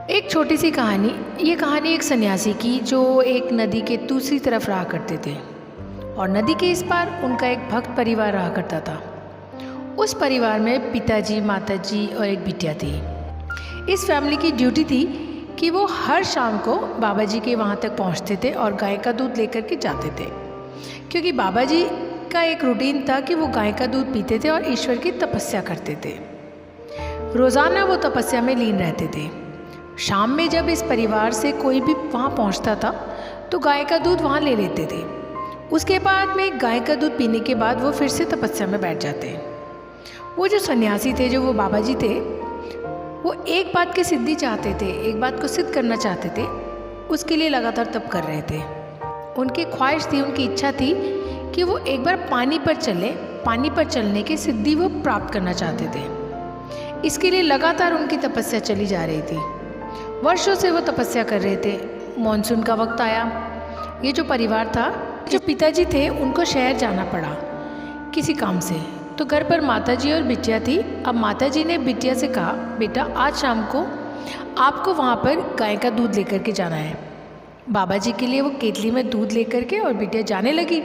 एक छोटी सी कहानी। ये कहानी एक सन्यासी की जो एक नदी के दूसरी तरफ रहा करते थे और नदी के इस पार उनका एक भक्त परिवार रहा करता था। उस परिवार में पिताजी, माताजी और एक बिटिया थी। इस फैमिली की ड्यूटी थी कि वो हर शाम को बाबा जी के वहाँ तक पहुँचते थे और गाय का दूध लेकर के जाते थे, क्योंकि बाबा जी का एक रूटीन था कि वो गाय का दूध पीते थे और ईश्वर की तपस्या करते थे। रोज़ाना वो तपस्या में लीन रहते थे। शाम में जब इस परिवार से कोई भी वहाँ पहुँचता था तो गाय का दूध वहाँ ले लेते थे। उसके बाद में गाय का दूध पीने के बाद वो फिर से तपस्या में बैठ जाते। वो जो सन्यासी थे, जो वो बाबा जी थे, वो एक बात की सिद्धि चाहते थे, एक बात को सिद्ध करना चाहते थे। उसके लिए लगातार तप कर रहे थे। उनकी ख्वाहिश थी, उनकी इच्छा थी कि वो एक बार पानी पर चले। पानी पर चलने की सिद्धि वो प्राप्त करना चाहते थे। इसके लिए लगातार उनकी तपस्या चली जा रही थी। वर्षों से वो तपस्या कर रहे थे। मॉनसून का वक्त आया। ये जो परिवार था, जो पिताजी थे, उनको शहर जाना पड़ा किसी काम से। तो घर पर माताजी और बिटिया थी। अब माताजी ने बिटिया से कहा, बेटा आज शाम को आपको वहाँ पर गाय का दूध लेकर के जाना है। बाबा जी के लिए वो केतली में दूध लेकर के और बिटिया जाने लगी,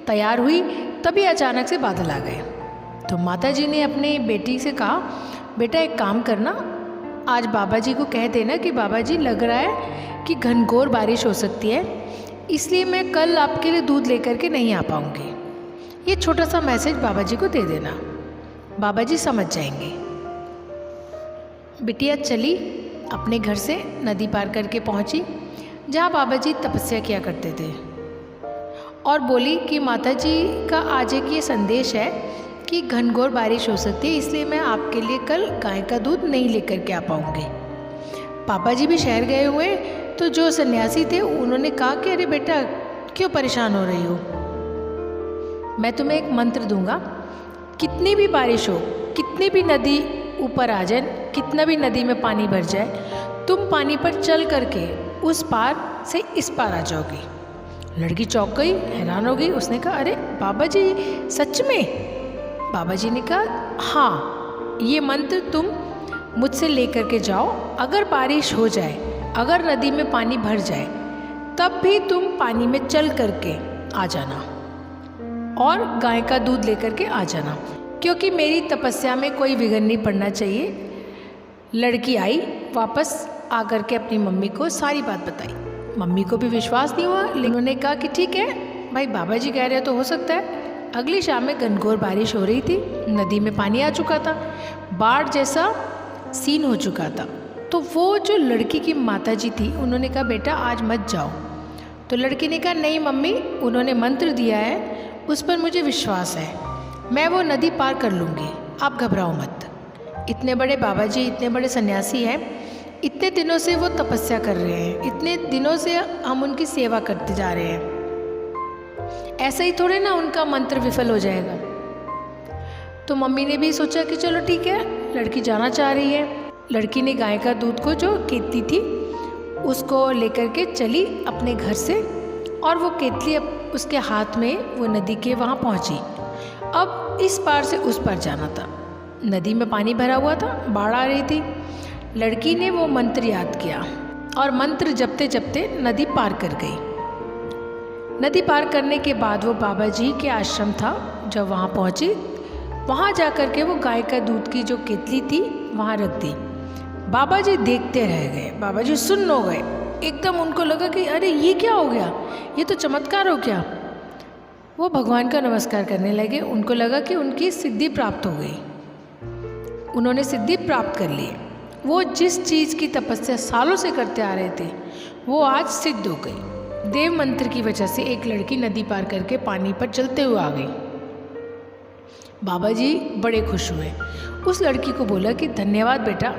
तैयार हुई। तभी अचानक से बादल आ गए। तो माताजी ने अपनी बेटी से कहा, बेटा एक काम करना, आज बाबा जी को कह देना कि बाबा जी लग रहा है कि घनघोर बारिश हो सकती है, इसलिए मैं कल आपके लिए दूध लेकर के नहीं आ पाऊँगी। ये छोटा सा मैसेज बाबा जी को दे देना, बाबा जी समझ जाएंगे। बिटिया चली, अपने घर से नदी पार करके पहुंची जहां बाबा जी तपस्या किया करते थे, और बोली कि माता जी का आज एक ये संदेश है कि घनघोर बारिश हो सकती है, इसलिए मैं आपके लिए कल गाय का दूध नहीं लेकर के आ पाऊँगी। पापा जी भी शहर गए हुए, तो जो सन्यासी थे उन्होंने कहा कि अरे बेटा क्यों परेशान हो रही हो, मैं तुम्हें एक मंत्र दूंगा। कितनी भी बारिश हो, कितनी भी नदी ऊपर आ जाए, कितना भी नदी में पानी भर जाए, तुम पानी पर चल करके उस पार से इस पार आ जाओगी। लड़की चौंक गई, हैरान हो गई। उसने कहा, अरे बाबा जी सच में? बाबा जी ने कहा, हाँ, ये मंत्र तुम मुझसे लेकर के जाओ। अगर बारिश हो जाए, अगर नदी में पानी भर जाए, तब भी तुम पानी में चल करके आ जाना और गाय का दूध लेकर के आ जाना, क्योंकि मेरी तपस्या में कोई विघ्न नहीं पड़ना चाहिए। लड़की आई, वापस आकर के अपनी मम्मी को सारी बात बताई। मम्मी को भी विश्वास नहीं हुआ, लेकिन उन्होंने कहा कि ठीक है भाई, बाबा जी कह रहे हैं तो हो सकता है। अगली शाम में घनघोर बारिश हो रही थी, नदी में पानी आ चुका था, बाढ़ जैसा सीन हो चुका था। तो वो जो लड़की की माताजी थी, उन्होंने कहा, बेटा आज मत जाओ। तो लड़की ने कहा, नहीं मम्मी, उन्होंने मंत्र दिया है, उस पर मुझे विश्वास है, मैं वो नदी पार कर लूँगी, आप घबराओ मत। इतने बड़े बाबा जी, इतने बड़े सन्यासी हैं, इतने दिनों से वो तपस्या कर रहे हैं, इतने दिनों से हम उनकी सेवा करते जा रहे हैं, ऐसा ही थोड़े ना उनका मंत्र विफल हो जाएगा। तो मम्मी ने भी सोचा कि चलो ठीक है, लड़की जाना चाह रही है। लड़की ने गाय का दूध को जो केतली थी उसको लेकर के चली अपने घर से, और वो केतली अब उसके हाथ में वो नदी के वहाँ पहुँची। अब इस पार से उस पार जाना था। नदी में पानी भरा हुआ था, बाढ़ आ रही थी। लड़की ने वो मंत्र याद किया और मंत्र जपते जपते नदी पार कर गई। नदी पार करने के बाद वो बाबा जी के आश्रम था, जब वहाँ पहुँची, वहाँ जा कर के वो गाय का दूध की जो केतली थी वहाँ रख दी। बाबा जी देखते रह गए, बाबा जी सुन्न हो गए। एकदम उनको लगा कि अरे ये क्या हो गया, ये तो चमत्कार हो गया। वो भगवान का नमस्कार करने लगे। उनको लगा कि उनकी सिद्धि प्राप्त हो गई, उन्होंने सिद्धि प्राप्त कर ली। वो जिस चीज़ की तपस्या सालों से करते आ रहे थे, वो आज सिद्ध हो गई। देव मंत्र की वजह से एक लड़की नदी पार करके पानी पर चलते हुए आ गई। बाबा जी बड़े खुश हुए, उस लड़की को बोला कि धन्यवाद बेटा।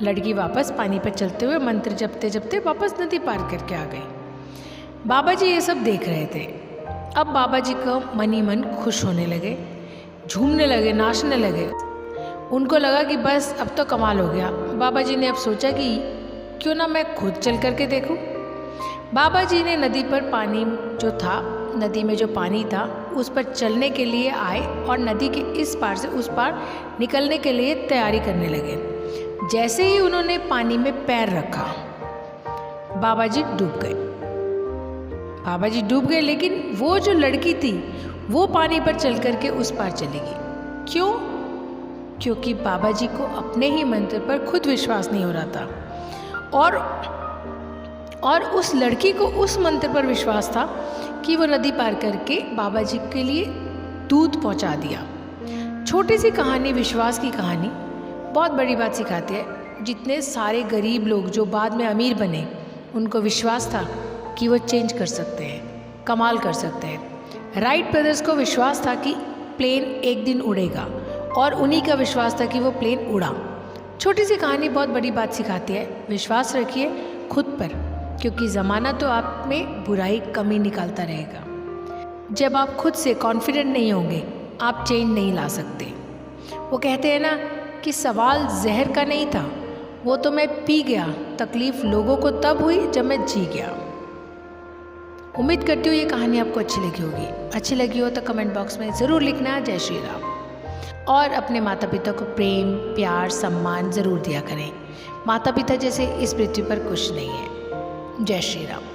लड़की वापस पानी पर चलते हुए मंत्र जपते जपते वापस नदी पार करके आ गई। बाबा जी ये सब देख रहे थे। अब बाबा जी का मन ही मन खुश होने लगे, झूमने लगे, नाचने लगे। उनको लगा कि बस अब तो कमाल हो गया। बाबा जी ने अब सोचा कि क्यों ना मैं खुद चल करके देखूं। बाबा जी ने नदी पर पानी जो था, नदी में जो पानी था, उस पर चलने के लिए आए और नदी के इस पार से उस पार निकलने के लिए तैयारी करने लगे। जैसे ही उन्होंने पानी में पैर रखा, बाबा जी डूब गए। बाबा जी डूब गए, लेकिन वो जो लड़की थी वो पानी पर चल करके उस पार चली गई। क्यों? क्योंकि बाबा जी को अपने ही मंत्र पर खुद विश्वास नहीं हो रहा था, और उस लड़की को उस मंत्र पर विश्वास था कि वो नदी पार करके बाबा जी के लिए दूध पहुंचा दिया। छोटी सी कहानी, विश्वास की कहानी, बहुत बड़ी बात सिखाती है। जितने सारे गरीब लोग जो बाद में अमीर बने, उनको विश्वास था कि वो चेंज कर सकते हैं, कमाल कर सकते हैं। राइट ब्रदर्स को विश्वास था कि प्लेन एक दिन उड़ेगा, और उन्हीं का विश्वास था कि वो प्लेन उड़ा। छोटी सी कहानी बहुत बड़ी बात सिखाती है। विश्वास रखिए खुद पर, क्योंकि ज़माना तो आप में बुराई कमी निकालता रहेगा। जब आप खुद से कॉन्फिडेंट नहीं होंगे, आप चेंज नहीं ला सकते। वो कहते हैं ना कि सवाल जहर का नहीं था, वो तो मैं पी गया। तकलीफ़ लोगों को तब हुई जब मैं जी गया। उम्मीद करती हूँ ये कहानी आपको अच्छी लगी होगी। अच्छी लगी हो तो कमेंट बॉक्स में ज़रूर लिखना जय श्री राम। और अपने माता पिता को प्रेम, प्यार, सम्मान ज़रूर दिया करें। माता पिता जैसे इस पृथ्वी पर कुछ नहीं है। जय श्री राम।